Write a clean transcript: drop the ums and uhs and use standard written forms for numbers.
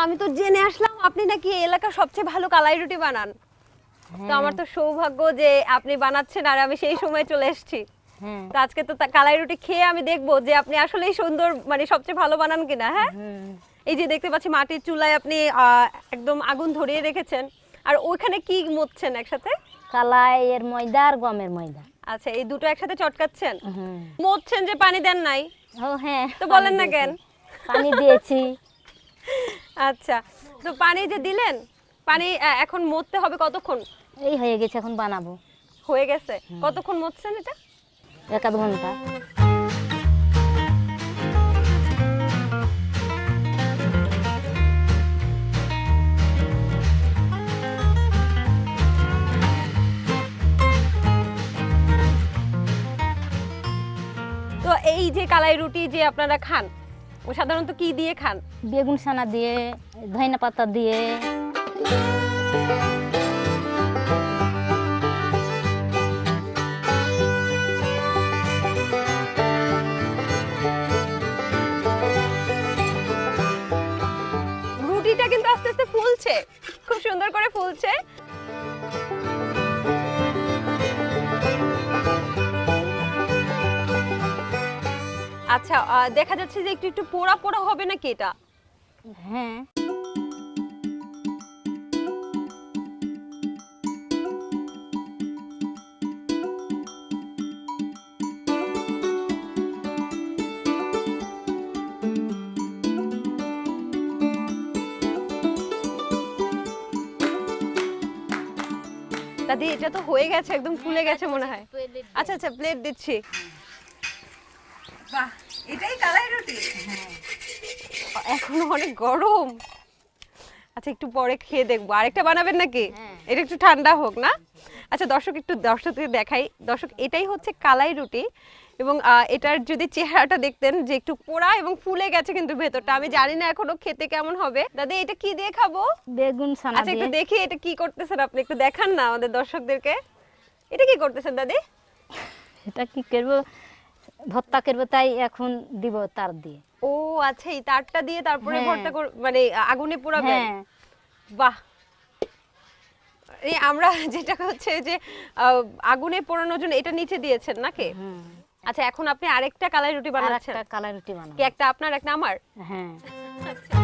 আমি তো জেনে আসলাম আপনি নাকি এই এলাকার সবচেয়ে ভালো কালাই রুটি বানান। তো আমার তো সৌভাগ্য যে আপনি বানাচ্ছেন আর আমি সেই সময় চলে এসেছি। তো আজকে তো কালাই রুটি খেয়ে আমি দেখবো যে আপনি আসলেই সুন্দর মানে সবচেয়ে ভালো বানান কিনা। হ্যাঁ, এই যে দেখতে পাচ্ছি মাটির চুলায় আপনি একদম আগুন ধরিয়ে রেখেছেন, আর ওইখানে কি মথছেন একসাথে? কালাই এর ময়দা আর গমের ময়দা। আচ্ছা, এই দুটো একসাথে চটকাচ্ছেন। মথছেন যে পানি দেন নাই? ও হ্যাঁ, তো বলেন না কেন? পানি দিয়েছি। আচ্ছা, তো পানি যে দিলেন, পানি এখন মথতে হবে কতক্ষণ? এই হয়ে গেছে, এখন বানাবো। হয়ে গেছে? কতক্ষণ মথছেন এটা? 1-1.5 ঘন্টা। তো এই যে কালাই রুটি যে আপনারা খান, ও সাধারণত কি দিয়ে খান? বেগুন ছানা দিয়ে, ধনিয়া পাতা দিয়ে। রুটিটা কিন্তু আস্তে আস্তে ফুলছে, খুব সুন্দর করে ফুলছে। আচ্ছা, দেখা যাচ্ছে যে একটু একটু পোড়া পোড়া হবে নাকি এটা? হ্যাঁ, দাদি এটা তো হয়ে গেছে, একদম ফুলে গেছে মনে হয়। আচ্ছা আচ্ছা, প্লেট দিচ্ছি। বাহ, এটাই কালাই রুটি? এখনো অনেক গরম। আচ্ছা, একটু পরে খেয়ে দেখবো। আরেকটা বানাবেন নাকি? এটা একটু ঠান্ডা হোক না? আচ্ছা দর্শক, একটু দর্শকদের দেখাই। দর্শক, এটাই হচ্ছে কালাই রুটি, এবং এটার যদি চেহারাটা দেখতেন যে একটু পোড়া এবং ফুলে গেছে কিন্তু ভেতরটা। আমি জানি না এখনো খেতে কেমন হবে। দাদি এটা কি দিয়ে খাবো? বেগুন ছানা আচ্ছা, একটু দিয়ে। দেখি এটা কি করতেছেন আপনি, একটু দেখান না আমাদের দর্শকদেরকে। এটা কি করতেছেন দাদি? এটা কি করবো, ভর্তা করবো, তাই এখন দিব তার দিয়ে। ও আচ্ছা, এই তারটা দিয়ে তারপরে হ্যাঁ। ভর্তা মানে আগুনে পোড়াবেন? হ্যাঁ, বাহ। এই আমরা যেটা হচ্ছে যে আগুনে পোড়ানোর জন্য এটা নিচে দিয়েছেন নাকি? আচ্ছা, এখন আপনি আরেকটা কালাই রুটি বানাচ্ছেন? আরেকটা কালাই রুটি বানাবো। কি একটা আপনার, একটা আমার? হ্যাঁ। আচ্ছা।